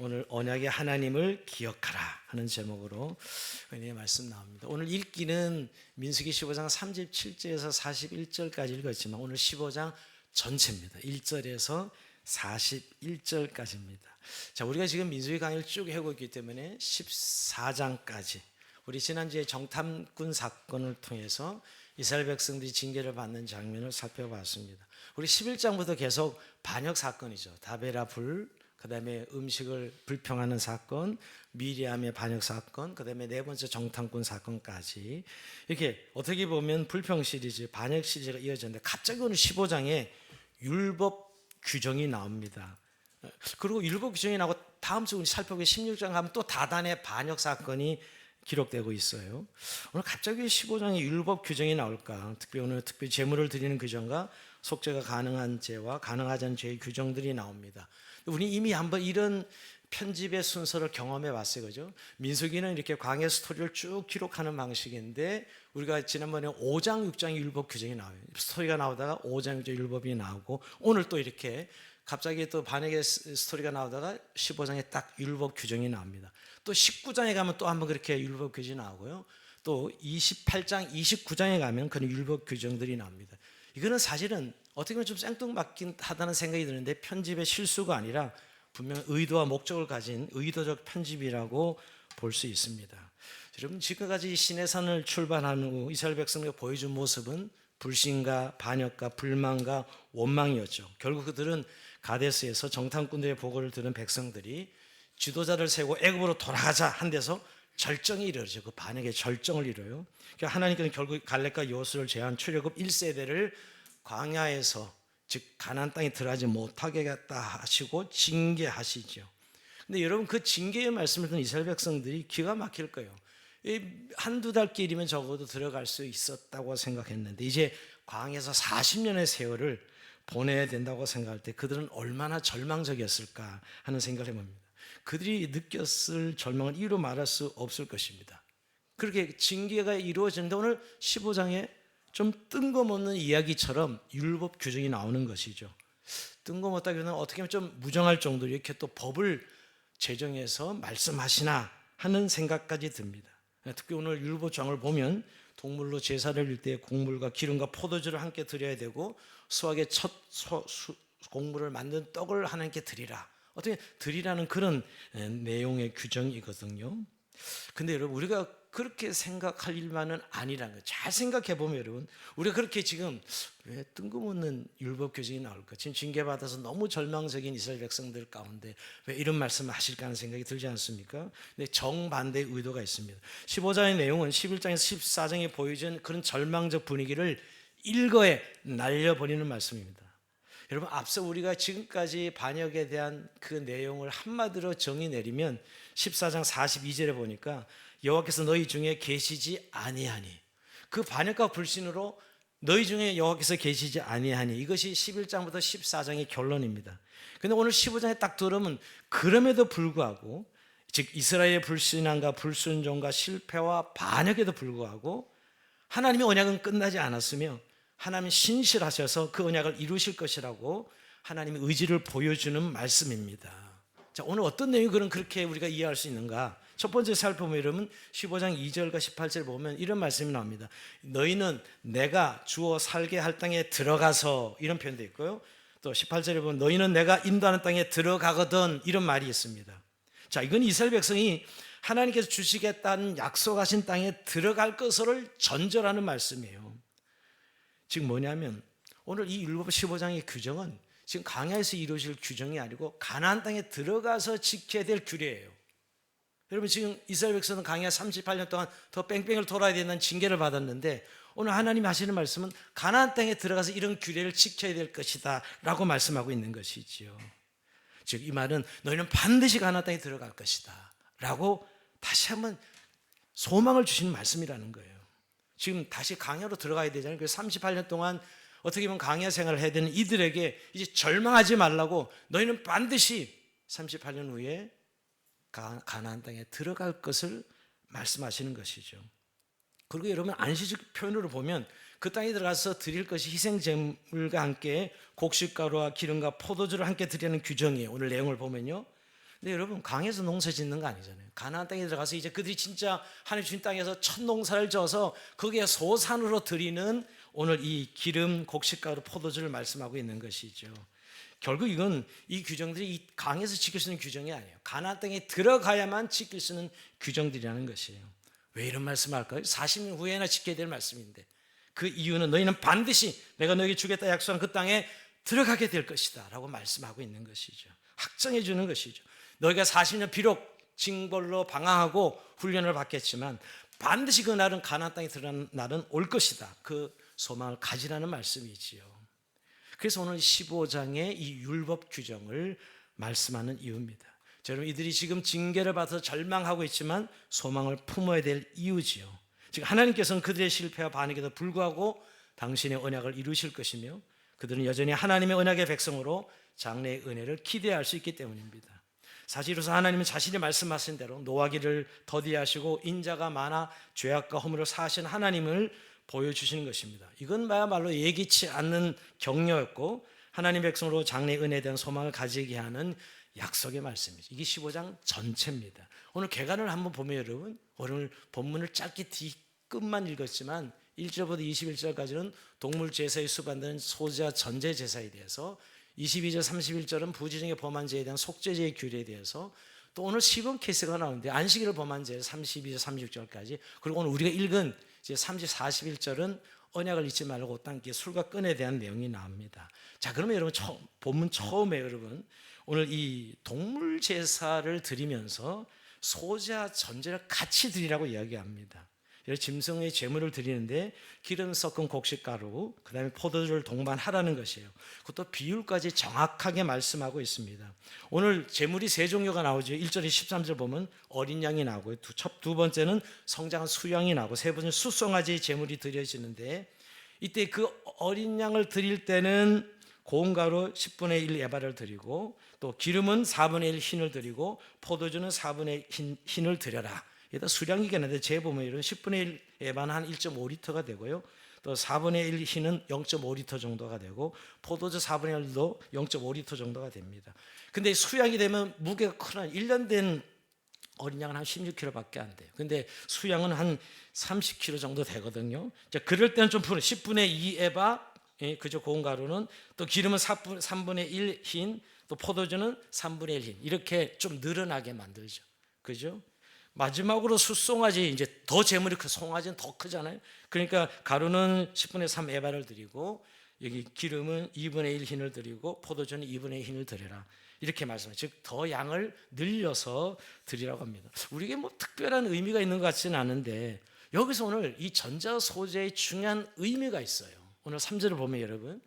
오늘 언약의 하나님을 기억하라 하는 제목으로 은혜의 말씀 나옵니다. 오늘 읽기는 민수기 15장 37절에서 41절까지 읽었지만 오늘 15장 전체입니다. 1절에서 41절까지입니다. 자, 우리가 지금 민수기 강의를 쭉 해오고 있기 때문에 14장까지 우리 지난주에 정탐꾼 사건을 통해서 이스라엘 백성들이 징계를 받는 장면을 살펴봤습니다. 우리 11장부터 계속 반역 사건이죠. 다베라 불, 그 다음에 음식을 불평하는 사건, 미리암의 반역 사건, 그 다음에 네 번째 정탐꾼 사건까지 이렇게 어떻게 보면 불평 시리즈, 반역 시리즈가 이어졌는데 갑자기 오늘 15장에 율법 규정이 나옵니다. 그리고 율법 규정이 나오고 다음 주 우리 살펴보기 16장 가면 또 다단의 반역 사건이 기록되고 있어요. 오늘 갑자기 15장에 율법 규정이 나올까? 특별히 제물을 드리는 규정과 속죄가 가능한 죄와 가능하지 않은 죄의 규정들이 나옵니다. 우리 이미 한번 이런 편집의 순서를 경험해 봤어요. 그죠? 민수기는 이렇게 광야 스토리를 쭉 기록하는 방식인데 우리가 지난번에 5장, 6장의 율법 규정이 나와요. 스토리가 나오다가 5장, 6장 율법이 나오고 오늘 또 이렇게 갑자기 또 반역의 스토리가 나오다가 15장에 딱 율법 규정이 나옵니다. 또 19장에 가면 또 한번 그렇게 율법 규정이 나오고요. 또 28장, 29장에 가면 그런 율법 규정들이 나옵니다. 이거는 사실은 어떻게 보면 좀 생뚱맞긴 하다는 생각이 드는데 편집의 실수가 아니라 분명 의도와 목적을 가진 의도적 편집이라고 볼 수 있습니다. 여러분, 지금까지 시내산을 출발한 후 이스라엘 백성들이 보여준 모습은 불신과 반역과 불만과 원망이었죠. 결국 그들은 가데스에서 정탐꾼들의 보고를 들은 백성들이 지도자를 세우고 애굽으로 돌아가자 한 데서 절정이 이르죠. 그 반역의 절정을 이뤄요. 그러니까 하나님께서는 결국 갈렙과 여호수아를 제한 출애굽 1세대를 광야에서 즉 가나안 땅에 들어가지 못하게 했다 하시고 징계하시죠. 근데 여러분, 그 징계의 말씀을 듣는 이스라엘 백성들이 기가 막힐 거예요. 한두 달 길이면 적어도 들어갈 수 있었다고 생각했는데 이제 광야에서 40년의 세월을 보내야 된다고 생각할 때 그들은 얼마나 절망적이었을까 하는 생각을 해봅니다. 그들이 느꼈을 절망은 이루 말할 수 없을 것입니다. 그렇게 징계가 이루어지는데 오늘 15장에 좀 뜬금없는 이야기처럼 율법 규정이 나오는 것이죠. 뜬금없다기보다는 어떻게 보면 좀 무정할 정도로 이렇게 또 법을 제정해서 말씀하시나 하는 생각까지 듭니다. 특히 오늘 율법장을 보면 동물로 제사를 드릴 때 곡물과 기름과 포도주를 함께 드려야 되고 수확의 첫 곡물을 만든 떡을 하나님께 드리라. 어떻게 드리라는 그런 내용의 규정이거든요. 근데 여러분, 우리가 그렇게 생각할 일만은 아니라는 거예요. 잘 생각해 보면 여러분, 우리가 그렇게 지금 왜 뜬금없는 율법 규정이 나올까? 지금 징계받아서 너무 절망적인 이스라엘 백성들 가운데 왜 이런 말씀을 하실까 하는 생각이 들지 않습니까? 근데 정반대의 의도가 있습니다. 15장의 내용은 11장에서 14장에 보여준 그런 절망적 분위기를 일거에 날려버리는 말씀입니다. 여러분, 앞서 우리가 지금까지 반역에 대한 그 내용을 한마디로 정의 내리면 14장 42절에 보니까 여호와께서 너희 중에 계시지 아니하니, 그 반역과 불신으로 너희 중에 여호와께서 계시지 아니하니, 이것이 11장부터 14장의 결론입니다. 그런데 오늘 15장에 딱 들으면 그럼에도 불구하고, 즉 이스라엘의 불신앙과 불순종과 실패와 반역에도 불구하고 하나님의 언약은 끝나지 않았으며 하나님 신실하셔서 그 언약을 이루실 것이라고 하나님의 의지를 보여주는 말씀입니다. 자, 오늘 어떤 내용이 그렇게 우리가 이해할 수 있는가? 첫 번째 살펴보면 여러분 15장 2절과 18절 보면 이런 말씀이 나옵니다. 너희는 내가 주어 살게 할 땅에 들어가서, 이런 표현도 있고요. 또 18절에 보면 너희는 내가 인도하는 땅에 들어가거든, 이런 말이 있습니다. 자, 이건 이스라엘 백성이 하나님께서 주시겠다는 약속하신 땅에 들어갈 것을 전제하는 말씀이에요. 지금 뭐냐면 오늘 이 율법 15장의 규정은 지금 광야에서 이루어질 규정이 아니고 가나안 땅에 들어가서 지켜야 될 규례예요. 여러분, 지금 이스라엘 백성은 광야 38년 동안 더 뺑뺑이를 돌아야 된다는 징계를 받았는데 오늘 하나님이 하시는 말씀은 가나안 땅에 들어가서 이런 규례를 지켜야 될 것이다 라고 말씀하고 있는 것이지요. 즉 이 말은 너희는 반드시 가나안 땅에 들어갈 것이다 라고 다시 한번 소망을 주시는 말씀이라는 거예요. 지금 다시 광야로 들어가야 되잖아요. 그래서 38년 동안 어떻게 보면 광야 생활을 해야 되는 이들에게 이제 절망하지 말라고, 너희는 반드시 38년 후에 가나안 땅에 들어갈 것을 말씀하시는 것이죠. 그리고 여러분, 안식일 표현으로 보면 그 땅에 들어가서 드릴 것이 희생제물과 함께 곡식가루와 기름과 포도주를 함께 드리는 규정이에요. 오늘 내용을 보면요. 근데 여러분, 강에서 농사 짓는 거 아니잖아요. 가나안 땅에 들어가서 이제 그들이 진짜 하나님 주신 땅에서 첫 농사를 져서 거기에 소산으로 드리는 오늘 이 기름, 곡식가루, 포도주를 말씀하고 있는 것이죠. 결국 이건 이 규정들이 이 강에서 지킬 수 있는 규정이 아니에요. 가나안 땅에 들어가야만 지킬 수 있는 규정들이라는 것이에요. 왜 이런 말씀을 할까요? 40년 후에나 지켜야 될 말씀인데, 그 이유는 너희는 반드시 내가 너에게 주겠다 약속한 그 땅에 들어가게 될 것이다 라고 말씀하고 있는 것이죠. 확정해 주는 것이죠. 너희가 40년 비록 징벌로 방황하고 훈련을 받겠지만 반드시 그 날은 가나안 땅에 들어가는 날은 올 것이다. 그 소망을 가지라는 말씀이지요. 그래서 오늘 15장의 이 율법 규정을 말씀하는 이유입니다. 여러분, 이들이 지금 징계를 받아서 절망하고 있지만 소망을 품어야 될 이유지요. 즉 하나님께서는 그들의 실패와 반역에도 불구하고 당신의 언약을 이루실 것이며 그들은 여전히 하나님의 언약의 백성으로 장래의 은혜를 기대할 수 있기 때문입니다. 사실로서 하나님은 자신이 말씀하신 대로 노하기를 더디하시고 인자가 많아 죄악과 허물을 사하신 하나님을 보여주시는 것입니다. 이건 말야말로 예기치 않는 격려였고 하나님 백성으로 장래의 은혜에 대한 소망을 가지게 하는 약속의 말씀이죠. 이게 15장 전체입니다. 오늘 개간을 한번 보면 여러분, 오늘 본문을 짧게 뒤끝만 읽었지만 1절부터 21절까지는 동물 제사에 수반되는 소자 전제 제사에 대해서, 22절 31절은 부지중에 범한 죄에 대한 속죄제의 규례에 대해서, 또 오늘 시범 케이스가 나오는데 안식일을 범한 죄 32절 36절까지, 그리고 오늘 우리가 읽은 이제 30, 41절은 언약을 잊지 말고 땅께 술과 끈에 대한 내용이 나옵니다. 자, 그러면 여러분 본문 처음에 여러분 오늘 이 동물 제사를 드리면서 소자 전제를 같이 드리라고 이야기합니다. 짐승의 제물을 드리는데 기름 섞은 곡식가루, 그 다음에 포도주를 동반하라는 것이에요. 그것도 비율까지 정확하게 말씀하고 있습니다. 오늘 제물이 세 종류가 나오죠. 1절에 13절 보면 어린 양이 나오고요. 두 번째는 성장한 수양이 나오고, 세 번째는 숫송아지 제물이 드려지는데, 이때 그 어린 양을 드릴 때는 고운 가루 10분의 1 에바를 드리고, 또 기름은 4분의 1 흰을 드리고, 포도주는 4분의 1 흰을 드려라. 여기다 수량이긴 한데 제 보면 이런 10분의 1 에바는 한 1.5리터가 되고요. 또 4분의 1 흰은 0.5리터 정도가 되고, 포도주 4분의 1도 0.5리터 정도가 됩니다. 근데 수양이 되면 무게가 크나 1년 된 어린 양은 한 16kg밖에 안 돼요. 근데 수양은 한 30kg 정도 되거든요. 자, 그럴 때는 좀 푸른 10분의 2 에바, 그죠, 고운 가루는, 또 기름은 3분의 1 흰, 또 포도주는 3분의 1 흰, 이렇게 좀 늘어나게 만들죠. 그죠? 마지막으로 숫송아지, 이제 더 재물이 송아지는 더 크잖아요. 그러니까 가루는 10분의 3 에바를 드리고, 여기 기름은 2분의 1 흰을 드리고, 포도주는 2분의 1 흰을 드려라. 이렇게 말씀해요. 즉 더 양을 늘려서 드리라고 합니다. 우리에게 뭐 특별한 의미가 있는 것 같지는 않은데, 여기서 오늘 이 전자 소재의 중요한 의미가 있어요. 오늘 3절을 보면 여러분,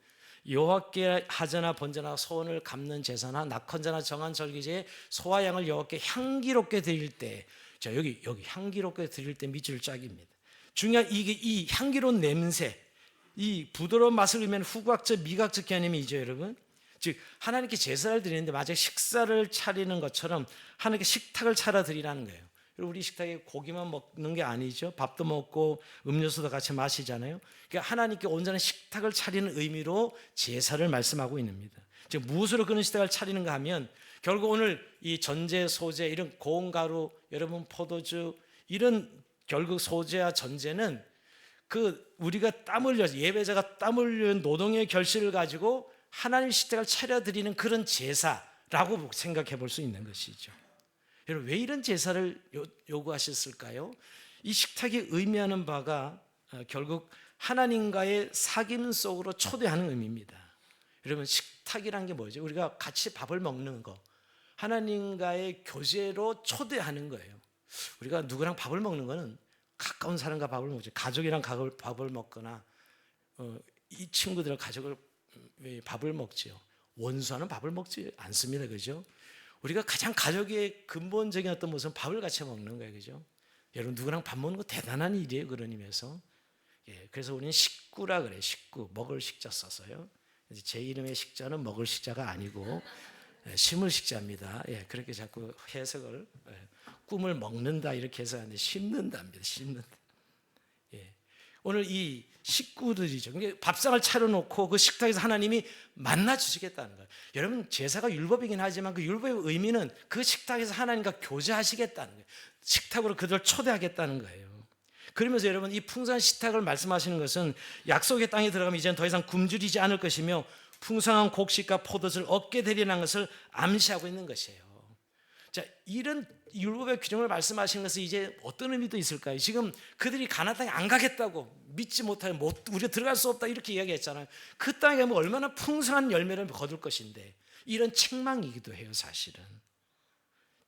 여호와께 하자나 번제나 소원을 갚는 제사나 낙헌제나 정한 절기제에 소와 양을 여호와께 향기롭게 드릴 때, 자, 여기 향기롭게 드릴 때 밑줄 짝입니다. 중요한 이게 이 향기로운 냄새, 이 부드러운 맛을 의미하는 후각적 미각적 개념이죠, 여러분. 즉 하나님께 제사를 드리는데 마치 식사를 차리는 것처럼 하나님께 식탁을 차려 드리라는 거예요. 우리 식탁에 고기만 먹는 게 아니죠. 밥도 먹고 음료수도 같이 마시잖아요. 그러니까 하나님께 온전한 식탁을 차리는 의미로 제사를 말씀하고 있습니다. 즉 무엇으로 그런 식탁을 차리는가 하면, 결국 오늘 이 전제, 소재, 이런 고운 가루, 여러분 포도주, 이런 결국 소재와 전제는 그 우리가 땀 흘려, 예배자가 땀 흘린 노동의 결실을 가지고 하나님 식탁을 차려드리는 그런 제사라고 생각해 볼 수 있는 것이죠. 여러분, 왜 이런 제사를 요구하셨을까요? 이 식탁이 의미하는 바가 결국 하나님과의 사귐 속으로 초대하는 의미입니다. 여러분, 식탁이란 게 뭐죠? 우리가 같이 밥을 먹는 거, 하나님과의 교제로 초대하는 거예요. 우리가 누구랑 밥을 먹는 거는 가까운 사람과 밥을 먹죠. 가족이랑 밥을 먹거나 이 친구들과 가족을 밥을 먹지요. 원수와는 밥을 먹지 않습니다. 그죠? 우리가 가장 가족의 근본적인 어떤 모습은 밥을 같이 먹는 거예요. 그죠? 여러분, 누구랑 밥 먹는 거 대단한 일이에요. 그런 의미에서. 그래서 우리는 식구라 그래요. 식구, 먹을 식자 써서요. 제 이름의 식자는 먹을 식자가 아니고 심을 식자입니다. 그렇게 자꾸 해석을, 꿈을 먹는다 이렇게 해석하는데 심는다입니다. 심는다. 오늘 이 식구들이죠. 그러니까 밥상을 차려놓고 그 식탁에서 하나님이 만나 주시겠다는 거예요. 여러분, 제사가 율법이긴 하지만 그 율법의 의미는 그 식탁에서 하나님과 교제하시겠다는 거예요. 식탁으로 그들을 초대하겠다는 거예요. 그러면서 여러분, 이 풍성한 식탁을 말씀하시는 것은 약속의 땅에 들어가면 이제는 더 이상 굶주리지 않을 것이며 풍성한 곡식과 포도주를 얻게 되리라는 것을 암시하고 있는 것이에요. 자, 이런 율법의 규정을 말씀하시는 것은 이제 어떤 의미도 있을까요? 지금 그들이 가나안 땅에 안 가겠다고, 믿지 못하여 우리가 들어갈 수 없다 이렇게 이야기했잖아요. 그 땅에 가면 얼마나 풍성한 열매를 거둘 것인데, 이런 책망이기도 해요. 사실은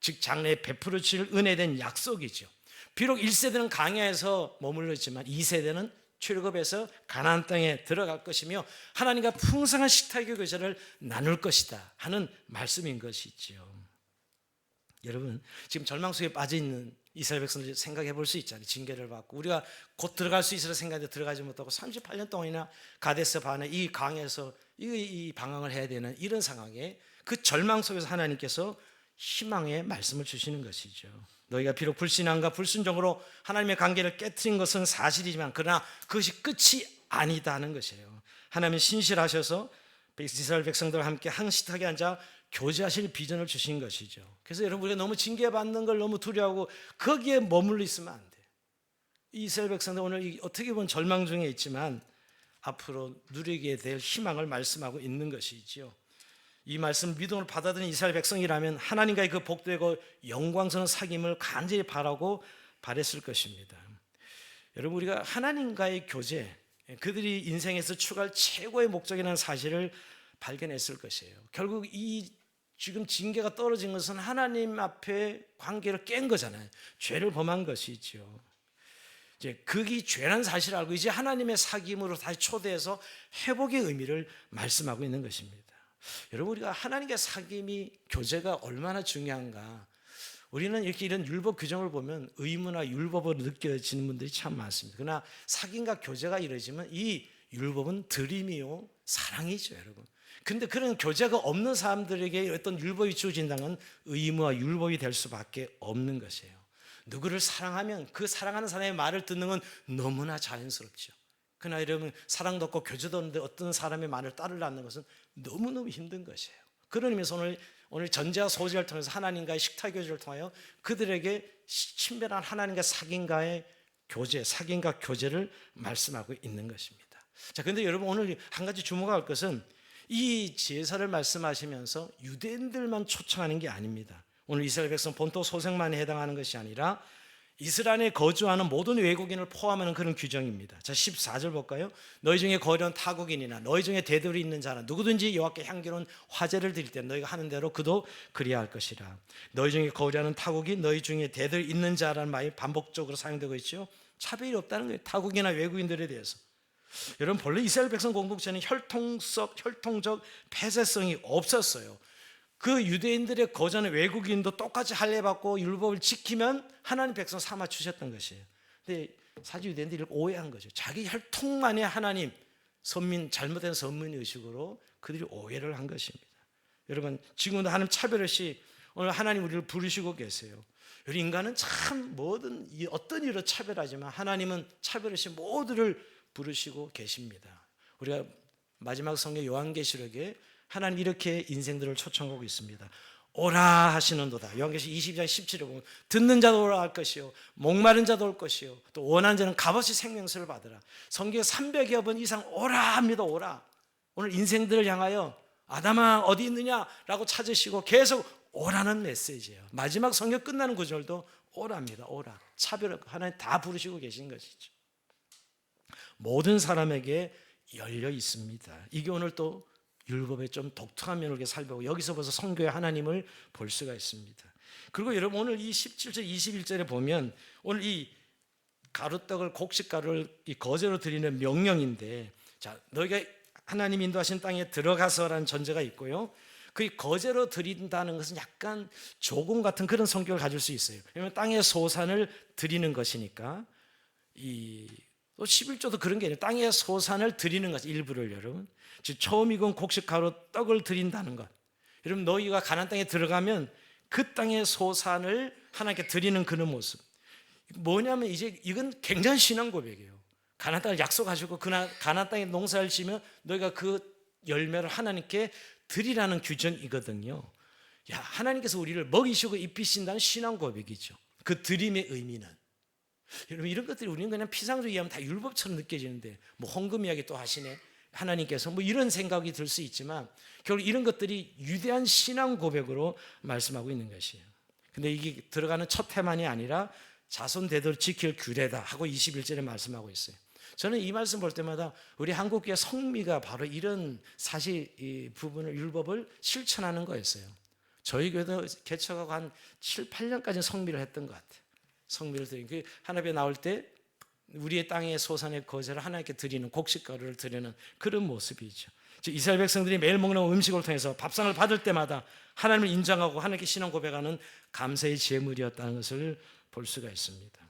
즉 장래에 베풀어 주실 은혜된 약속이죠. 비록 1세대는 광야에서 머물렀지만 2세대는 출애굽해서 가나안 땅에 들어갈 것이며 하나님과 풍성한 식탁의 교제를 나눌 것이다 하는 말씀인 것이죠. 여러분, 지금 절망 속에 빠져 있는 이스라엘 백성들 생각해 볼 수 있잖아요. 징계를 받고 우리가 곧 들어갈 수 있으라 생각해도 들어가지 못하고 38년 동안이나 가데스 바네 이 강에서 이 방황을 해야 되는 이런 상황에 그 절망 속에서 하나님께서 희망의 말씀을 주시는 것이죠. 너희가 비록 불신앙과 불순종으로 하나님의 관계를 깨트린 것은 사실이지만 그러나 그것이 끝이 아니다는 것이에요. 하나님은 신실하셔서 이스라엘 백성들과 함께 한 식탁에 앉아 교제하실 비전을 주신 것이죠. 그래서 여러분, 우리가 너무 징계받는 걸 너무 두려워하고 거기에 머물러 있으면 안 돼. 이스라엘 백성들 오늘 어떻게 보면 절망 중에 있지만 앞으로 누리게 될 희망을 말씀하고 있는 것이지요. 이 말씀을 믿음으로 받아들인 이스라엘 백성이라면 하나님과의 그 복되고 영광스러운 사귐을 간절히 바랬을 것입니다. 여러분, 우리가 하나님과의 교제, 그들이 인생에서 추구할 최고의 목적이라는 사실을 발견했을 것이에요. 결국 이 지금 징계가 떨어진 것은 하나님 앞에 관계를 깬 거잖아요. 죄를 범한 것이죠. 이제 그게 죄라는 사실을 알고 이제 하나님의 사귐으로 다시 초대해서 회복의 의미를 말씀하고 있는 것입니다. 여러분, 우리가 하나님과 사귐이 교제가 얼마나 중요한가. 우리는 이렇게 이런 율법 규정을 보면 의무나 율법으로 느껴지는 분들이 참 많습니다. 그러나 사귐과 교제가 이루어지면 이 율법은 드림이요 사랑이죠, 여러분. 근데 그런 교제가 없는 사람들에게 어떤 율법이 주어진다는 의무와 율법이 될 수밖에 없는 것이에요. 누구를 사랑하면 그 사랑하는 사람의 말을 듣는 건 너무나 자연스럽죠. 그러나 여러분, 사랑도 없고 교제도 없는데 어떤 사람의 말을 따르려는 것은 너무너무 힘든 것이에요. 그런 의미에서 오늘 전제와 소제를 통해서 하나님과의 식탁 교제를 통하여 그들에게 친밀한 하나님과 사귐과의 교제, 사귐과 교제를 말씀하고 있는 것입니다. 자, 그런데 여러분, 오늘 한 가지 주목할 것은 이 제사를 말씀하시면서 유대인들만 초청하는 게 아닙니다. 오늘 이스라엘 백성 본토 소생만에 해당하는 것이 아니라 이스라엘에 거주하는 모든 외국인을 포함하는 그런 규정입니다. 자, 14절 볼까요? 너희 중에 거류한 타국인이나 너희 중에 대들이 있는 자나 누구든지 여호와께 향기로운 화제를 드릴 때 너희가 하는 대로 그도 그리할 것이라. 너희 중에 거류하는 타국인, 너희 중에 대들이 있는 자라는 말이 반복적으로 사용되고 있죠. 차별이 없다는 거예요. 타국이나 외국인들에 대해서. 여러분, 본래 이스라엘 백성 공동체는 혈통적 폐쇄성이 없었어요. 그 유대인들의 거저는 외국인도 똑같이 할례받고 율법을 지키면 하나님 백성 삼아 주셨던 것이에요. 근데 사실 유대인들이 오해한 거죠. 자기 혈통만의 하나님, 잘못된 선민 의식으로 그들이 오해를 한 것입니다. 여러분, 지금도 하나님 차별 없이 오늘 하나님 우리를 부르시고 계세요. 우리 인간은 참 어떤 이유로 차별하지만 하나님은 차별 없이 모두를 부르시고 계십니다. 우리가 마지막 성경 요한계시록에 하나님 이렇게 인생들을 초청하고 있습니다. 오라 하시는도다. 요한계시록 22장 17절에 보면 듣는 자도 오라 할 것이요 목마른 자도 올 것이요 또 원하는 자는 값없이 생명수를 받으라. 성경 300여 번 이상 오라 합니다. 오라. 오늘 인생들을 향하여 아담아 어디 있느냐라고 찾으시고 계속 오라는 메시지예요. 마지막 성경 끝나는 구절도 오라입니다. 오라. 차별 없고 하나님 다 부르시고 계신 것이죠. 모든 사람에게 열려 있습니다. 이게 오늘 또 율법의 좀 독특한 면을 이렇게 살펴보고 여기서 벌써 성교의 하나님을 볼 수가 있습니다. 그리고 여러분, 오늘 이 17절 21절에 보면 오늘 이 가루떡을 곡식가루를 이 거제로 드리는 명령인데, 자, 너희가 하나님 인도하신 땅에 들어가서라는 전제가 있고요. 그 거제로 드린다는 것은 약간 조공 같은 그런 성격을 가질 수 있어요. 왜냐하면 땅의 소산을 드리는 것이니까. 또 11조도 그런 게 아니에요. 땅의 소산을 드리는 것, 일부를 여러분. 즉 처음 익은 곡식가루 떡을 드린다는 것. 여러분, 너희가 가나안 땅에 들어가면 그 땅의 소산을 하나님께 드리는 그런 모습. 뭐냐면 이제 이건 굉장히 신앙 고백이에요. 가나안 땅을 약속하시고 그 가나안 땅에 농사를 지면 너희가 그 열매를 하나님께 드리라는 규정이거든요. 야, 하나님께서 우리를 먹이시고 입히신다는 신앙 고백이죠. 그 드림의 의미는, 여러분, 이런 것들이 우리는 그냥 피상적으로 이해하면 다 율법처럼 느껴지는데, 뭐 헌금 이야기 또 하시네 하나님께서, 뭐 이런 생각이 들 수 있지만 결국 이런 것들이 위대한 신앙 고백으로 말씀하고 있는 것이에요. 근데 이게 들어가는 첫 테만이 아니라 자손 대대로 지킬 규례다 하고 21절에 말씀하고 있어요. 저는 이 말씀 볼 때마다 우리 한국교회 성미가 바로 이런 사실 이 부분을, 율법을 실천하는 거였어요. 저희 교회도 개척하고 한 7, 8년까지 성미를 했던 것 같아요. 성미를 드리는, 그 하나님에 나올 때 우리의 땅의 소산의 거제를 하나님께 드리는, 곡식가루를 드리는 그런 모습이죠. 이스라엘 백성들이 매일 먹는 음식을 통해서 밥상을 받을 때마다 하나님을 인정하고 하나님께 신앙 고백하는 감사의 제물이었다는 것을 볼 수가 있습니다.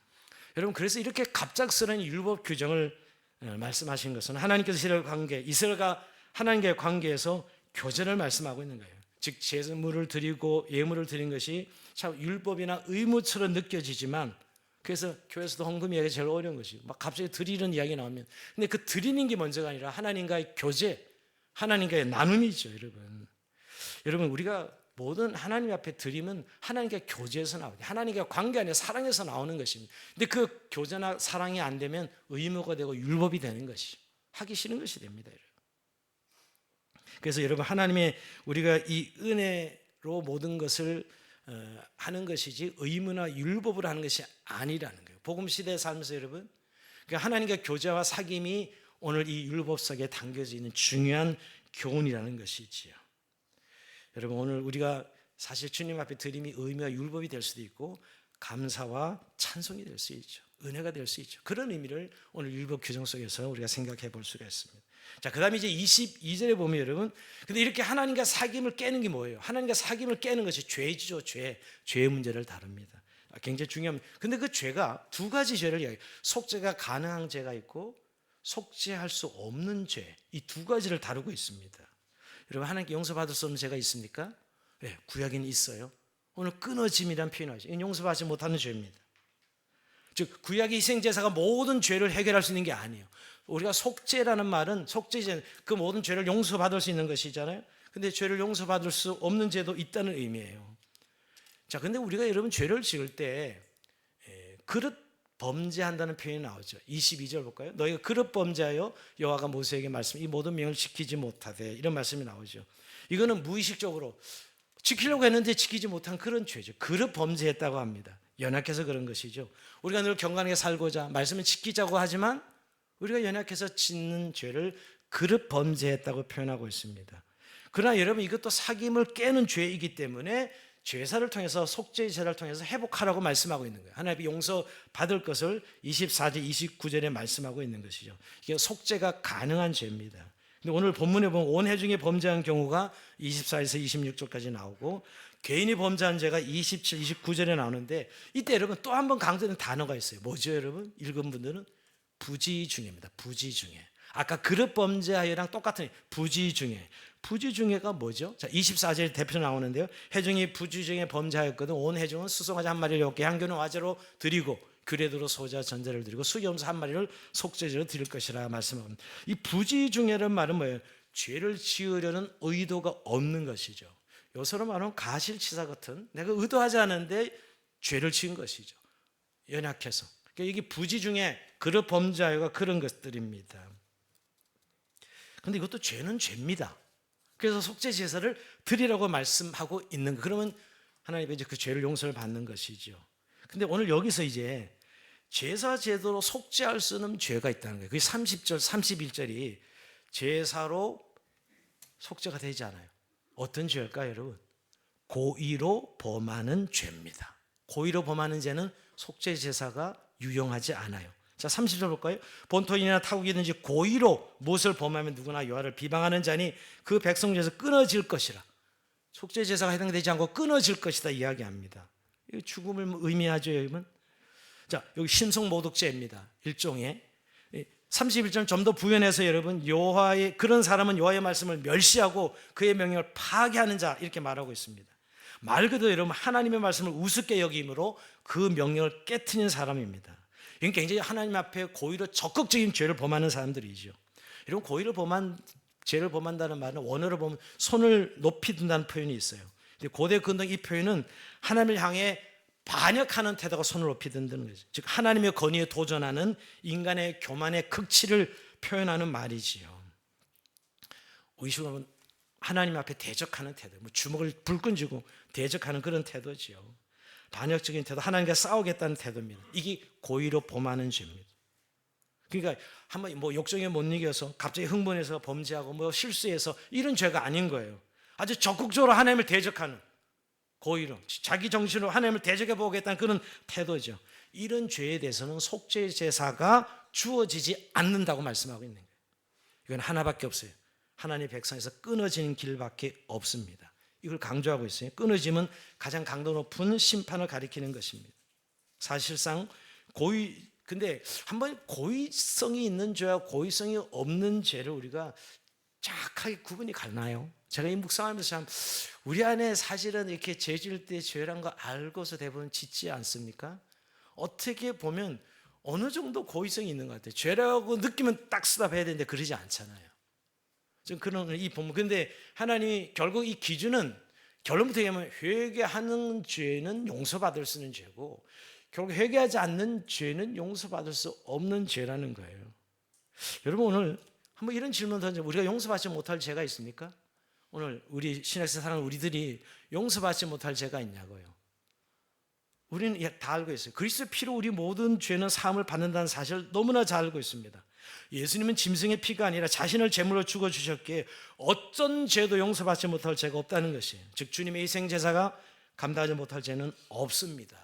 여러분, 그래서 이렇게 갑작스러운 율법 규정을 말씀하신 것은 하나님께서 이스라엘 관계, 이스라엘과 하나님과의 관계에서 교제를 말씀하고 있는 거예요. 즉 제물을 드리고 예물을 드린 것이 참 율법이나 의무처럼 느껴지지만, 그래서 교회에서도 헌금 이야기가 제일 어려운 것이 막 갑자기 드리는 이야기 나오면, 근데 그 드리는 게 먼저가 아니라 하나님과의 교제, 하나님과의 나눔이죠. 여러분, 우리가 모든 하나님 앞에 드림은 하나님과의 교제에서 나오죠. 하나님과의 관계 안에 사랑에서 나오는 것입니다. 근데 그 교제나 사랑이 안 되면 의무가 되고 율법이 되는 것이, 하기 싫은 것이 됩니다. 그래서 여러분, 하나님의, 우리가 이 은혜로 모든 것을 하는 것이지 의무나 율법으로 하는 것이 아니라는 거예요. 복음 시대에 살면서 여러분, 그러니까 하나님과 교제와 사귐이 오늘 이 율법 속에 담겨져 있는 중요한 교훈이라는 것이지요. 여러분, 오늘 우리가 사실 주님 앞에 드림이 의미와 율법이 될 수도 있고 감사와 찬송이 될 수 있죠. 은혜가 될 수 있죠. 그런 의미를 오늘 율법 규정 속에서 우리가 생각해 볼 수가 있습니다. 자, 그 다음에 이제 22절에 보면 여러분, 근데 이렇게 하나님과 사귐을 깨는 게 뭐예요? 하나님과 사귐을 깨는 것이 죄지죠. 죄의 문제를 다룹니다. 굉장히 중요합니다. 근데 그 죄가 두 가지 죄를 이야기해요. 속죄가 가능한 죄가 있고 속죄할 수 없는 죄, 이 두 가지를 다루고 있습니다. 여러분, 하나님께 용서받을 수 없는 죄가 있습니까? 네, 구약에는 있어요. 오늘 끊어짐이란 표현하죠. 이건 용서받지 못하는 죄입니다. 즉 구약의 희생제사가 모든 죄를 해결할 수 있는 게 아니에요. 우리가 속죄라는 말은, 속죄죄는 그 모든 죄를 용서받을 수 있는 것이잖아요. 근데 죄를 용서받을 수 없는 죄도 있다는 의미예요. 자, 근데 우리가 여러분 죄를 지을 때 그릇 범죄한다는 표현이 나오죠. 22절 볼까요? 너희가 그릇 범죄하여 여호와가 모세에게 말씀, 이 모든 명을 지키지 못하되, 이런 말씀이 나오죠. 이거는 무의식적으로 지키려고 했는데 지키지 못한 그런 죄죠. 그릇 범죄했다고 합니다. 연약해서 그런 것이죠. 우리가 늘 경건하게 살고자 말씀을 지키자고 하지만 우리가 연약해서 짓는 죄를 그릇 범죄했다고 표현하고 있습니다. 그러나 여러분, 이것도 사귐을 깨는 죄이기 때문에 제사를 통해서, 속죄제사를 통해서 회복하라고 말씀하고 있는 거예요. 하나님이 용서받을 것을 24절, 29절에 말씀하고 있는 것이죠. 이게 속죄가 가능한 죄입니다. 근데 오늘 본문에 보면 온 회중이 범죄한 경우가 24에서 26절까지 나오고, 개인이 범죄한 죄가 27, 29절에 나오는데, 이때 여러분 또 한 번 강조된 단어가 있어요. 뭐죠 여러분? 읽은 분들은 부지중예입니다. 부지중예. 아까 그릇 범죄하여랑 똑같은 부지중예. 부지중예가 뭐죠? 자, 24절 대표 나오는데요. 회중이 부지중예 범죄하였거든 온 회중은 수송아지 한 마리를 얻게 향교는 화제로 드리고 규례대로 소자 전제를 드리고 수염소 한 마리를 속죄제로 드릴 것이라 말씀합니다. 이 부지중예라는 말은 뭐예요? 죄를 지으려는 의도가 없는 것이죠. 요새로 말하면 가실치사 같은, 내가 의도하지 않은데 죄를 지은 것이죠. 연약해서. 그러니까 이게 부지중예, 그릇 범죄하여가 그런 것들입니다. 근데 이것도 죄는 죄입니다. 그래서 속죄 제사를 드리라고 말씀하고 있는 거. 그러면 하나님이 이제 그 죄를 용서를 받는 것이죠. 근데 오늘 여기서 이제 제사 제도로 속죄할 수 없는 죄가 있다는 거예요. 그게 30절, 31절이 제사로 속죄가 되지 않아요. 어떤 죄일까요, 여러분? 고의로 범하는 죄입니다. 고의로 범하는 죄는 속죄 제사가 유용하지 않아요. 자, 30절 볼까요? 본토인이나 타국이든지 고의로 무엇을 범하면 누구나 여호와를 비방하는 자니 그 백성 중에서 끊어질 것이라. 속죄 제사가 해당되지 않고 끊어질 것이다 이야기합니다. 이거 죽음을 의미하죠, 여러분. 자, 여기 신성모독죄입니다. 일종의 31절 좀 더 부연해서 여러분, 여호와의, 그런 사람은 여호와의 말씀을 멸시하고 그의 명령을 파괴하는 자, 이렇게 말하고 있습니다. 말 그대로 여러분, 하나님의 말씀을 우습게 여김으로 그 명령을 깨트린 사람입니다. 이건 굉장히 하나님 앞에 고의로 적극적인 죄를 범하는 사람들이죠. 이런 고의로 죄를 범한다는 말은 원어로 보면 손을 높이 든다는 표현이 있어요. 근데 고대 근동 이 표현은 하나님을 향해 반역하는 태도가 손을 높이 든다는 거죠. 즉 하나님의 권위에 도전하는 인간의 교만의 극치를 표현하는 말이지요. 의식하면 하나님 앞에 대적하는 태도, 주먹을 불끈 쥐고 대적하는 그런 태도지요. 반역적인 태도, 하나님과 싸우겠다는 태도입니다. 이게 고의로 범하는 죄입니다. 그러니까 한번 욕정에 못 이겨서 갑자기 흥분해서 범죄하고 실수해서 이런 죄가 아닌 거예요. 아주 적극적으로 하나님을 대적하는, 고의로 자기 정신으로 하나님을 대적해 보겠다는 그런 태도죠. 이런 죄에 대해서는 속죄 제사가 주어지지 않는다고 말씀하고 있는 거예요. 이건 하나밖에 없어요. 하나님의 백성에서 끊어지는 길밖에 없습니다. 이걸 강조하고 있어요. 끊어짐은 가장 강도 높은 심판을 가리키는 것입니다. 사실상 근데 한번 고의성이 있는 죄와 고의성이 없는 죄를 우리가 정확하게 구분이 가나요? 제가 이 묵상하면서 참 우리 안에 사실은 이렇게 죄 지을 때 죄란 거 알고서 대부분 짓지 않습니까? 어떻게 보면 어느 정도 고의성이 있는 것 같아요. 죄라고 느끼면 딱 스탑해야 되는데 그러지 않잖아요. 좀 그런 이 본문. 근데 하나님이 결국 이 기준은 결론부터 얘기하면 회개하는 죄는 용서받을 수 있는 죄고 결국 회개하지 않는 죄는 용서받을 수 없는 죄라는 거예요. 여러분 오늘 한번 이런 질문 던져. 우리가 용서받지 못할 죄가 있습니까? 오늘 우리 신약생 사랑하는 우리들이 용서받지 못할 죄가 있냐고요. 우리는 다 알고 있어요. 그리스도의 피로 우리 모든 죄는 사함을 받는다는 사실을 너무나 잘 알고 있습니다. 예수님은 짐승의 피가 아니라 자신을 제물로 죽어주셨기에 어떤 죄도 용서받지 못할 죄가 없다는 것이에요. 즉 주님의 희생제사가 감당하지 못할 죄는 없습니다.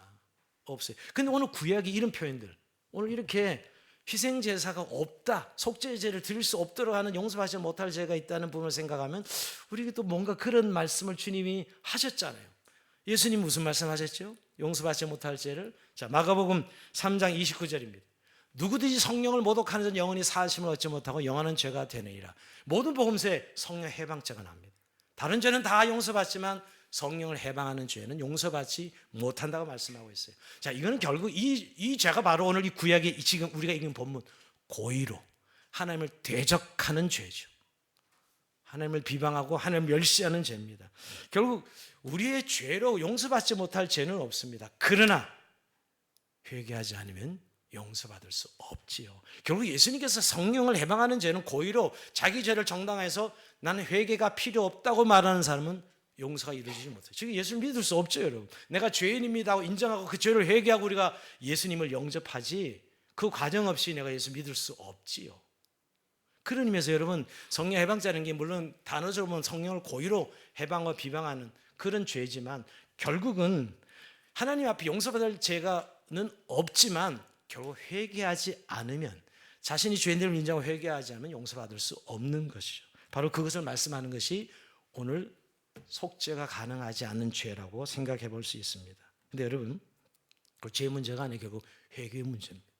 없어요. 근데 오늘 구약이 이런 표현들, 오늘 이렇게 희생제사가 없다, 속죄제를 드릴 수 없도록 하는 용서받지 못할 죄가 있다는 부분을 생각하면 우리에게 또 뭔가 그런 말씀을 주님이 하셨잖아요. 예수님 무슨 말씀하셨죠? 용서받지 못할 죄를. 자, 마가복음 3장 29절입니다. 누구든지 성령을 모독하는 자는 영원히 사하심을 얻지 못하고 영원한 죄가 되느니라. 모든 복음서에 성령 해방죄가 나옵니다. 다른 죄는 다 용서받지만 성령을 해방하는 죄는 용서받지 못한다고 말씀하고 있어요. 자, 이거는 결국 이 죄가 바로 오늘 이 구약의 지금 우리가 읽은 본문 고의로 하나님을 대적하는 죄죠. 하나님을 비방하고 하나님을 멸시하는 죄입니다. 결국 우리의 죄로 용서받지 못할 죄는 없습니다. 그러나 회개하지 않으면 용서받을 수 없지요. 결국 예수님께서 성령을 해방하는 죄는 고의로 자기 죄를 정당화해서 나는 회개가 필요 없다고 말하는 사람은 용서가 이루어지지 못해요. 즉 예수를 믿을 수 없죠, 여러분. 내가 죄인입니다 하고 인정하고 그 죄를 회개하고 우리가 예수님을 영접하지 그 과정 없이 내가 예수 믿을 수 없지요. 그런 의미에서 여러분 성령 해방자는 게 물론 단어적으로 보면 성령을 고의로 해방과 비방하는 그런 죄지만 결국은 하나님 앞에 용서받을 죄가는 없지만 결국 회개하지 않으면 자신이 죄인됨을 인정하고 회개하지 않으면 용서받을 수 없는 것이죠. 바로 그것을 말씀하는 것이 오늘 속죄가 가능하지 않는 죄라고 생각해 볼 수 있습니다. 근데 여러분 그 죄 문제가 아니고 결국 회개의 문제입니다.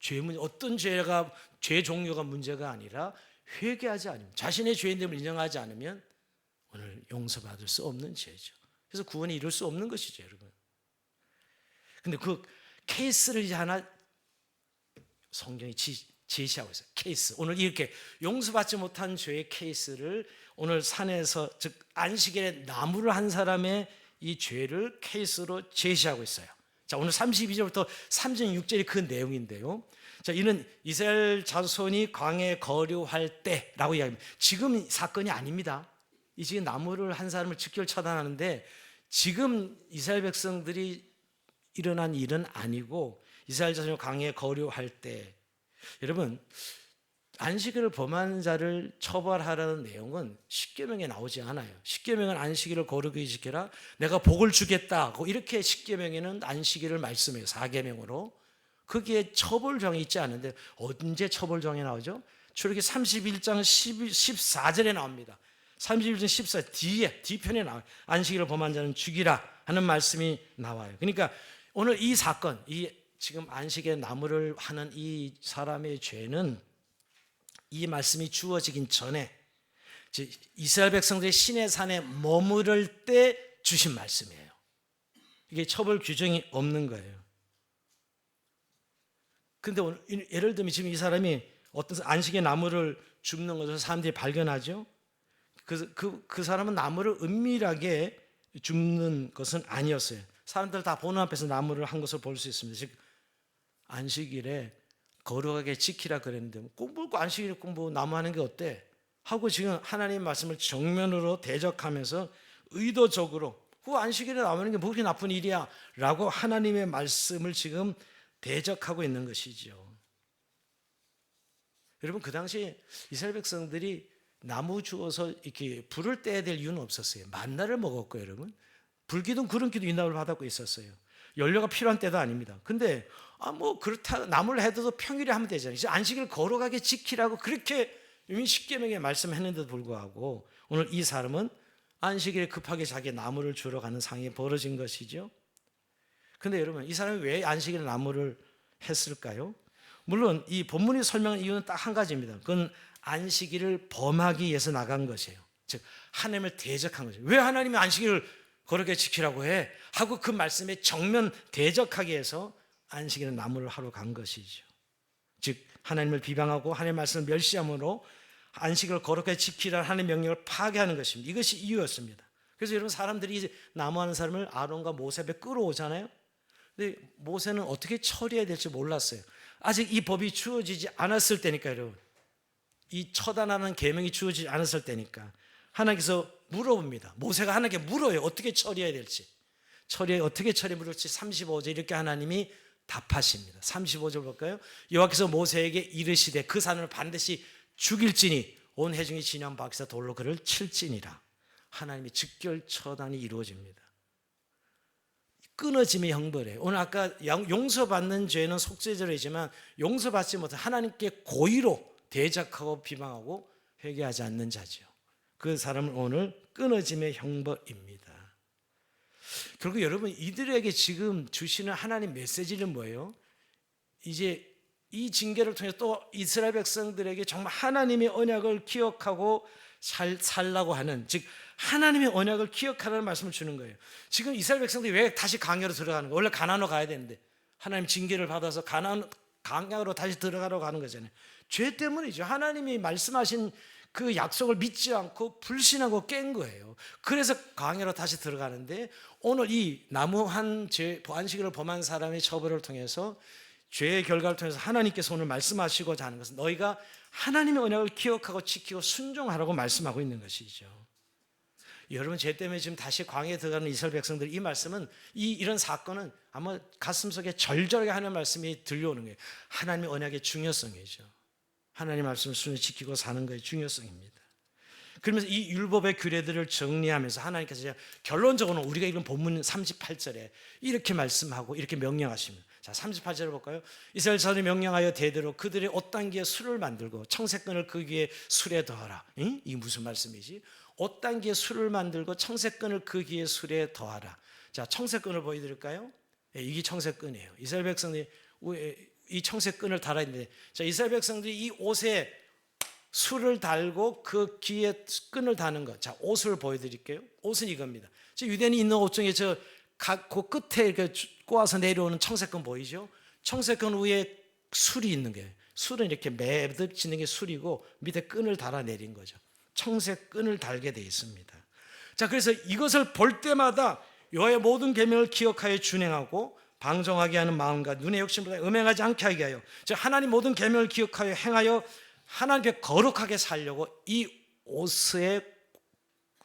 죄 문제, 어떤 죄 종류가 문제가 아니라 회개하지 않으면 자신의 죄인됨을 인정하지 않으면 오늘 용서받을 수 없는 죄죠. 그래서 구원이 이룰 수 없는 것이죠, 여러분. 근데 그 케이스를 이제 하나 성경이 제시하고 있어요. 케이스. 오늘 이렇게 용서받지 못한 죄의 케이스를 오늘 산에서 즉 안식일에 나무를 한 사람의 이 죄를 케이스로 제시하고 있어요. 자, 오늘 32절부터 36절이 그 내용인데요. 자, 이는 이스라엘 자손이 광야에 거류할 때라고 이야기합니다. 지금 사건이 아닙니다. 이 지금 나무를 한 사람을 즉결 처단하는데 지금 이스라엘 백성들이 일어난 일은 아니고 이스라엘 자손이 광야에 거류할 때 여러분 안식일을 범한 자를 처벌하라는 내용은 십계명에 나오지 않아요. 십계명은 안식일을 거룩히 지켜라. 내가 복을 주겠다고 이렇게 십계명에는 안식일을 말씀해요. 4계명으로. 거기에 처벌정이 있지 않은데 언제 처벌정이 나오죠? 출애굽기 31장 14절에 나옵니다. 31장 14 뒤편에 나와요. 안식일을 범한 자는 죽이라 하는 말씀이 나와요. 그러니까 오늘 이 사건, 이 지금 안식일에 나무를 하는 이 사람의 죄는 이 말씀이 주어지긴 전에 이스라엘 백성들이 시내산에 머무를 때 주신 말씀이에요. 이게 처벌 규정이 없는 거예요. 근데 오늘 예를 들면 지금 이 사람이 어떤 안식의 나무를 줍는 것을 사람들이 발견하죠. 그 사람은 나무를 은밀하게 줍는 것은 아니었어요. 사람들 다 보는 앞에서 나무를 한 것을 볼 수 있습니다. 즉 안식일에 거룩하게 지키라 그랬는데 공부 안식일에 공부 나무 하는 게 어때? 하고 지금 하나님 말씀을 정면으로 대적하면서 의도적으로 그 안식일에 나무는 게 뭐 그렇게 나쁜 일이야 라고 하나님의 말씀을 지금 대적하고 있는 것이죠. 여러분 그 당시 이스라엘 백성들이 나무 주워서 이렇게 불을 떼야 될 이유는 없었어요. 만나를 먹었고 여러분 불기둥 구름기도 인압을 받았고 있었어요. 연료가 필요한 때도 아닙니다. 근데 뭐 그렇다 나무를 해도 평일에 하면 되잖아요. 이제 안식일 거룩하게 지키라고 그렇게 이미 십계명에 말씀했는데도 불구하고 오늘 이 사람은 안식일에 급하게 자기 나무를 주러 가는 상황이 벌어진 것이죠. 근데 여러분 이 사람이 왜 안식일에 나무를 했을까요? 물론 이 본문이 설명한 이유는 딱 한 가지입니다. 그건 안식일을 범하기 위해서 나간 것이에요. 즉 하나님을 대적한 거죠. 왜 하나님이 안식일을 거룩하게 지키라고 해? 하고 그 말씀에 정면 대적하기 위해서 안식일에 나무를 하러 간 것이죠. 즉 하나님을 비방하고 하나님의 말씀을 멸시함으로 안식을 거룩하게 지키라는 하나님의 명령을 파괴하는 것입니다. 이것이 이유였습니다. 그래서 여러분 사람들이 이제 나무하는 사람을 아론과 모세 앞에 끌어오잖아요. 근데 모세는 어떻게 처리해야 될지 몰랐어요. 아직 이 법이 주어지지 않았을 때니까 여러분. 이 처단하는 계명이 주어지지 않았을 때니까 하나님께서 물어봅니다. 모세가 하나님께 물어요. 어떻게 처리해야 될지. 어떻게 물을지 35절 이렇게 하나님이 답하십니다. 35절 볼까요? 여호와께서 모세에게 이르시되 그 사람을 반드시 죽일지니 온 회중이 진영 밖에서 돌로 그를 칠지니라. 하나님의 즉결 처단이 이루어집니다. 끊어짐의 형벌이에요. 오늘 아까 용서받는 죄는 속죄죄이지만 용서받지 못한 하나님께 고의로 대적하고 비방하고 회개하지 않는 자죠. 그 사람은 오늘 끊어짐의 형벌입니다. 결국 여러분 이들에게 지금 주시는 하나님 메시지는 뭐예요? 이제 이 징계를 통해 또 이스라엘 백성들에게 정말 하나님의 언약을 기억하고 살라고 하는, 즉 하나님의 언약을 기억하라는 말씀을 주는 거예요. 지금 이스라엘 백성들이 왜 다시 광야로 들어가는 거예요? 원래 가나안으로 가야 되는데 하나님 징계를 받아서 광야로 다시 들어가려고 하는 거잖아요. 죄 때문이죠. 하나님이 말씀하신 그 약속을 믿지 않고 불신하고 깬 거예요. 그래서 광야로 다시 들어가는데 오늘 이 나무한 안식일을 범한 사람의 처벌을 통해서 죄의 결과를 통해서 하나님께서 오늘 말씀하시고자 하는 것은 너희가 하나님의 언약을 기억하고 지키고 순종하라고 말씀하고 있는 것이죠. 여러분 죄 때문에 지금 다시 광야에 들어가는 이스라엘 백성들, 이 말씀은 이런 사건은 아마 가슴속에 절절하게 하는 말씀이 들려오는 거예요. 하나님의 언약의 중요성이죠. 하나님의 말씀을 순히 지키고 사는 것의 중요성입니다. 그러면서 이 율법의 규례들을 정리하면서 하나님께서 결론적으로는 우리가 읽은 본문 38절에 이렇게 말씀하고 이렇게 명령하십니다. 자, 38절을 볼까요? 이스라엘 자손이 명령하여 대대로 그들의 옷단기에 술을 만들고 청색끈을 그 위에 술에 더하라. 이게 무슨 말씀이지? 옷단기에 술을 만들고 청색끈을 그 위에 술에 더하라. 자, 청색끈을 보여드릴까요? 이게 청색끈이에요. 이스라엘 백성들이 이 청색끈을 달아 있는데, 자, 이스라엘 백성들이 이 옷에 술을 달고 그 귀에 끈을 다는 것. 자, 옷을 보여드릴게요. 옷은 이겁니다. 유대인이 입는 옷 중에 그 끝에 이렇게 꼬아서 내려오는 청색끈 보이죠? 청색끈 위에 술이 있는 거예요. 술은 이렇게 매듭지는 게 술이고 밑에 끈을 달아 내린 거죠. 청색끈을 달게 되어 있습니다. 자, 그래서 이것을 볼 때마다 여호와의 모든 계명을 기억하여 준행하고 방종하게 하는 마음과 눈의 욕심보다 음행하지 않게 하게 하여, 즉 하나님 모든 계명을 기억하여 행하여 하나님께 거룩하게 살려고 이 옷에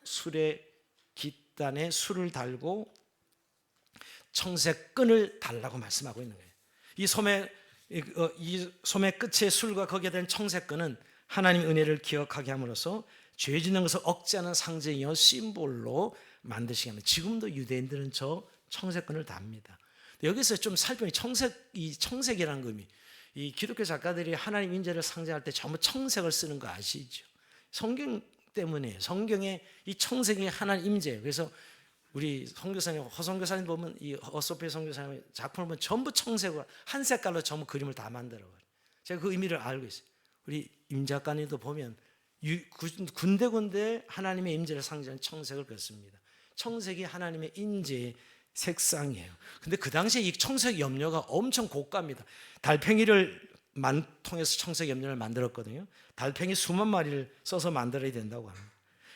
술에 깃단에 술을 달고 청색끈을 달라고 말씀하고 있는 거예요. 이 소매 끝에 술과 거기에 대한 청색끈은 하나님의 은혜를 기억하게 함으로써 죄 짓는 것을 억제하는 상징이요 심볼로 만드시게 합니다. 지금도 유대인들은 저 청색끈을 답니다. 여기서 좀 살펴보면 청색이라는 의미, 이 기독교 작가들이 하나님 인재를 상징할 때 전부 청색을 쓰는 거 아시죠? 성경 때문에, 성경에 이 청색이 하나님 임재예요. 그래서 우리 선교사님, 허선교사님 보면 이 어소페 선교사님 작품을 보면 전부 청색으로 한 색깔로 전부 그림을 다 만들어버려요. 제가 그 의미를 알고 있어요. 우리 임 작가님도 보면 군데군데 하나님의 임재를 상징하는 청색을 긋습니다. 청색이 하나님의 임재의 색상이에요. 근데 그 당시에 이 청색 염료가 엄청 고가입니다. 달팽이를 통해서 청색 염료를 만들었거든요. 달팽이 수만 마리를 써서 만들어야 된다고 합니다.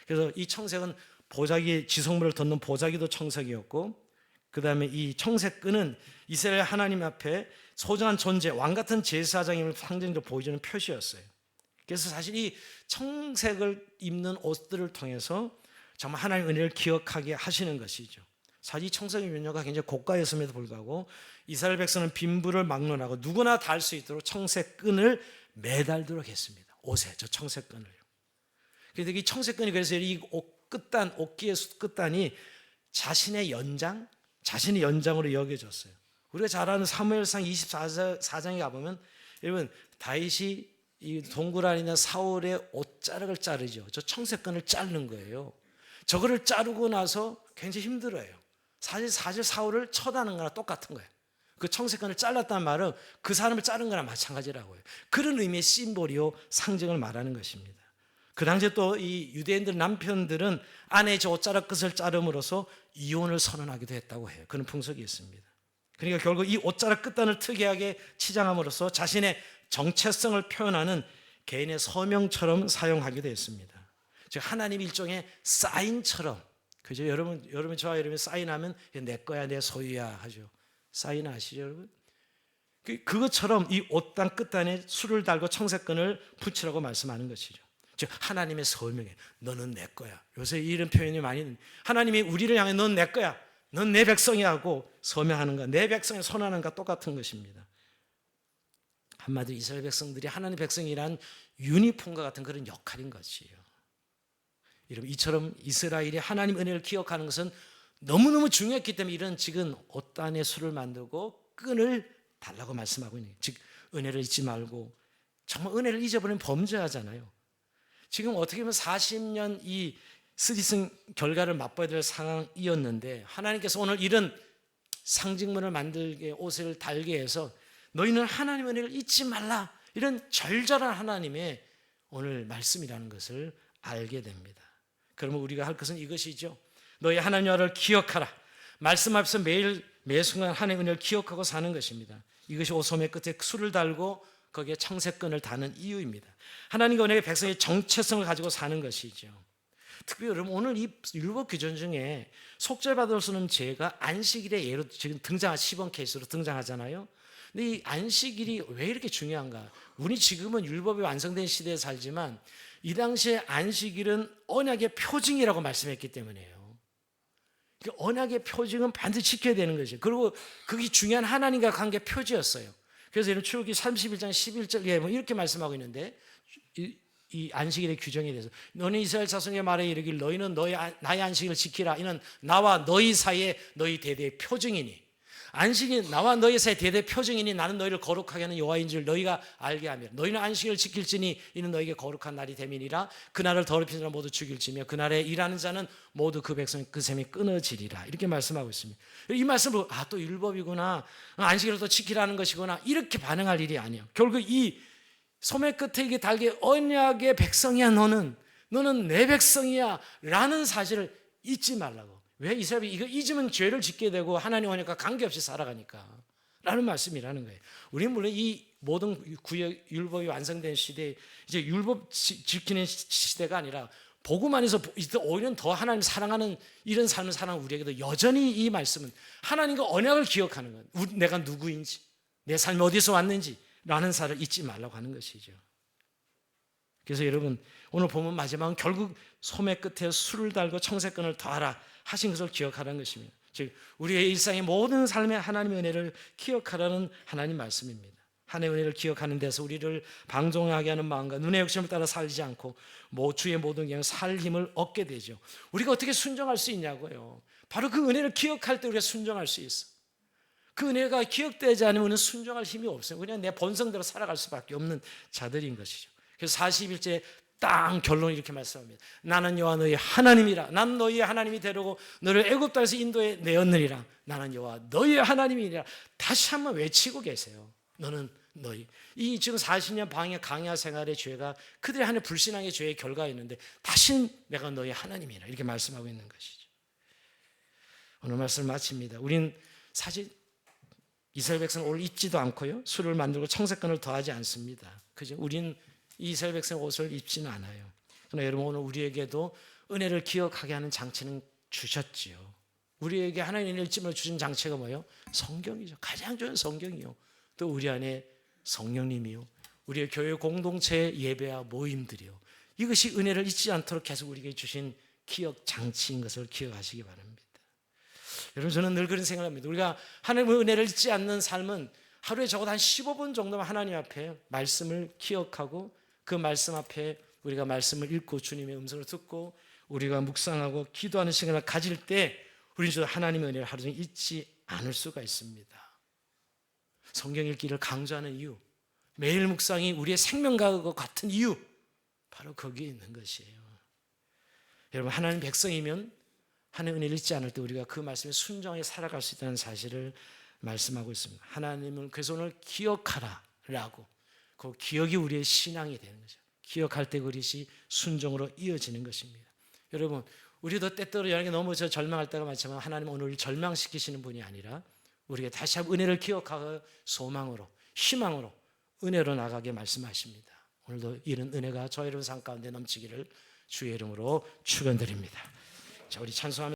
그래서 이 청색은 보자기, 지성물을 덮는 보자기도 청색이었고, 그 다음에 이 청색끈은 이스라엘 하나님 앞에 소중한 존재, 왕 같은 제사장임을 상징적으로 보여주는 표시였어요. 그래서 사실 이 청색을 입는 옷들을 통해서 정말 하나님의 은혜를 기억하게 하시는 것이죠. 사실 이 청색 염료가 굉장히 고가였음에도 불구하고 이스라엘 백성은 빈부를 막론하고 누구나 달 수 있도록 청색끈을 매달도록 했습니다. 옷에 저 청색끈을요. 그래서 이 청색끈이, 그래서 이 옷 끝단, 옷기의 끝단이 자신의 연장으로 여겨졌어요. 우리가 잘 아는 사무엘상 24장에 가보면 여러분, 다윗이 이 동굴안에 사울의 옷자락을 자르죠. 저 청색끈을 자르는 거예요. 저거를 자르고 나서 굉장히 힘들어요. 사실 사울을 쳐다는 거나 똑같은 거예요. 그 청색끈을 잘랐다는 말은 그 사람을 자른 거나 마찬가지라고요. 그런 의미의 심볼이요, 상징을 말하는 것입니다. 그 당시에 또 이 유대인들 남편들은 아내의 저 옷자락 끝을 자름으로써 이혼을 선언하기도 했다고 해요. 그런 풍속이 있습니다. 그러니까 결국 이 옷자락 끝단을 특이하게 치장함으로써 자신의 정체성을 표현하는 개인의 서명처럼 사용하기도 했습니다. 즉 하나님 일종의 사인처럼, 그죠? 여러분 저와 여러분이 사인하면 내 거야, 내 소유야 하죠. 사인 아시죠, 여러분? 그것처럼 이 옷단 끝단에 술을 달고 청색끈을 붙이라고 말씀하는 것이죠. 즉 하나님의 서명에 너는 내 거야. 요새 이런 표현이 많이, 하나님이 우리를 향해 넌 내 거야, 넌 내 백성이야 하고 서명하는 것, 내 백성에 선하는 것과 똑같은 것입니다. 한마디로 이스라엘 백성들이 하나님의 백성이란 유니폼과 같은 그런 역할인 것이에요. 여러분, 이처럼 이스라엘이 하나님 은혜를 기억하는 것은 너무너무 중요했기 때문에 이런 지금 옷단에 술을 만들고 끈을 달라고 말씀하고 있는 거예요. 즉 은혜를 잊지 말고, 정말 은혜를 잊어버리면 범죄하잖아요. 지금 어떻게 보면 40년 이 스디슨 결과를 맛봐야 될 상황이었는데 하나님께서 오늘 이런 상징물을 만들게, 옷을 달게 해서 너희는 하나님의 은혜를 잊지 말라, 이런 절절한 하나님의 오늘 말씀이라는 것을 알게 됩니다. 그러면 우리가 할 것은 이것이죠. 너희 하나님 여호와를 기억하라. 말씀 앞에서 매 순간 하나님의 은혜를 기억하고 사는 것입니다. 이것이 옷소매 끝에 술을 달고 거기에 청색끈을 다는 이유입니다. 하나님과 은혜의 백성의 정체성을 가지고 사는 것이죠. 특별히 여러분, 오늘 이 율법 규정 중에 속죄받을 수 없는 죄가 안식일의 예로 지금 시범 케이스로 등장하잖아요. 근데 이 안식일이 왜 이렇게 중요한가? 우리 지금은 율법이 완성된 시대에 살지만 이 당시에 안식일은 언약의 표징이라고 말씀했기 때문이에요. 언약의 표징은 반드시 지켜야 되는 거죠. 그리고 그게 중요한 하나님과 관계 표지였어요. 그래서 이런 출애굽기 31장 11절에 보면 이렇게 말씀하고 있는데, 이 안식일의 규정에 대해서 너는 이스라엘 자손에게 말해 이르길 너희는 나의 안식일을 지키라. 이는 나와 너희 사이에 너희 대대의 표징이니, 안식이 나와 너희 사이의 대대의 표징이니 나는 너희를 거룩하게 하는 여호와인 줄 너희가 알게 하며 너희는 안식일을 지킬지니 이는 너희에게 거룩한 날이 됨이니라. 그날을 더럽히는 자는 모두 죽일지며 그날에 일하는 자는 모두 그 백성 그 셈이 끊어지리라. 이렇게 말씀하고 있습니다. 이 말씀으로 또 율법이구나, 안식일을 또 지키라는 것이구나, 이렇게 반응할 일이 아니에요. 결국 이 소매 끝에 이게 달게 언약의 백성이야, 너는 내 백성이야 라는 사실을 잊지 말라고. 왜? 이스라엘이 이거 잊으면 죄를 짓게 되고 하나님 언약과 관계없이 살아가니까 라는 말씀이라는 거예요. 우리는 물론 이 모든 구약 율법이 완성된 시대에 이제 율법 지키는 시대가 아니라 복음 안에서 오히려 더 하나님 사랑하는 이런 삶을 사랑하는 우리에게도 여전히 이 말씀은 하나님과 언약을 기억하는 것, 내가 누구인지, 내 삶이 어디서 왔는지 라는 사실을 잊지 말라고 하는 것이죠. 그래서 여러분, 오늘 보면 마지막은 결국 소매 끝에 술을 달고 청색끈을 더하라 하신 것을 기억하라는 것입니다. 즉 우리의 일상의 모든 삶의 하나님의 은혜를 기억하라는 하나님 말씀입니다. 하나님의 은혜를 기억하는 데서 우리를 방종하게 하는 마음과 눈의 욕심을 따라 살지 않고 주의 모든 경 살 힘을 얻게 되죠. 우리가 어떻게 순종할 수 있냐고요. 바로 그 은혜를 기억할 때 우리가 순종할 수 있어. 그 은혜가 기억되지 않으면 우리는 순종할 힘이 없어요. 그냥 내 본성대로 살아갈 수밖에 없는 자들인 것이죠. 그래서 41절 딱 결론이 이렇게 말씀합니다. 나는 여호와 너희 하나님이라. 난 너희의 하나님이 되려고 너를 애굽 땅에서 인도해 내었느니라. 나는 여호와 너희의 하나님이니라. 다시 한번 외치고 계세요. 너는 너희. 이 지금 40년 방해 강야 생활의 죄가 그들의 하나님 불신앙의 죄의 결과였는데 다시 내가 너희 하나님이라 이렇게 말씀하고 있는 것이죠. 오늘 말씀을 마칩니다. 우린 사실 이스라엘 백성은 옷을 입지도 않고요, 술을 만들고 청색권을 더하지 않습니다. 그죠? 우린 이스라엘 백성 옷을 입지는 않아요. 그러나 여러분, 오늘 우리에게도 은혜를 기억하게 하는 장치는 주셨지요. 우리에게 하나님의 일침을 주신 장치가 뭐예요? 성경이죠. 가장 좋은 성경이요. 또 우리 안에 성령님이요, 우리의 교회 공동체 예배와 모임들이요. 이것이 은혜를 잊지 않도록 계속 우리에게 주신 기억 장치인 것을 기억하시기 바랍니다. 여러분, 저는 늘 그런 생각을 합니다. 우리가 하나님의 은혜를 잊지 않는 삶은 하루에 적어도 한 15분 정도만 하나님 앞에 말씀을 기억하고 그 말씀 앞에 우리가 말씀을 읽고 주님의 음성을 듣고 우리가 묵상하고 기도하는 시간을 가질 때 우리는 저 하나님의 은혜를 하루 종일 잊지 않을 수가 있습니다. 성경 읽기를 강조하는 이유, 매일 묵상이 우리의 생명과 같은 이유, 바로 거기에 있는 것이에요. 여러분, 하나님 백성이면 하나님의 은혜를 잊지 않을 때 우리가 그 말씀에 순종하게 살아갈 수 있다는 사실을 말씀하고 있습니다. 하나님을 그래서 오늘 기억하라 라고, 그 기억이 우리의 신앙이 되는 거죠. 기억할 때 그것이 순종으로 이어지는 것입니다. 여러분, 우리도 때때로 여행에 너무 절망할 때가 많지만 하나님은 오늘 절망시키시는 분이 아니라 우리에게 다시 한번 은혜를 기억하고 소망으로, 희망으로, 은혜로 나가게 말씀하십니다. 오늘도 이런 은혜가 저희 여러분 삶 가운데 넘치기를 주의 이름으로 축원드립니다. 자, 우리 찬송하면서